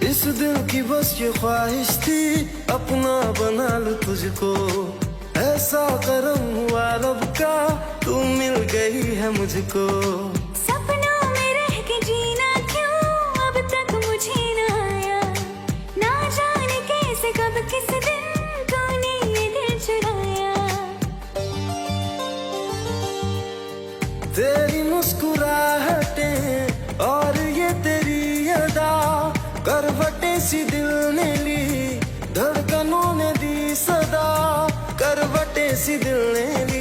इस दिल की बस ये ख्वाहिश थी अपना बना लूं तुझको। ऐसा करम हुआ रब का तू मिल गई है मुझको। सपनों में रह के जीना क्यों अब तक मुझे ना आया। ना जाने कैसे कब किस दिन तूने ये दिल चुराया। तेरी मुस्कुराहटें और ये तेरी अदा करवटें सी दिल ने ली, धड़कनों ने दी सदा, करवटें सी दिल ने ली।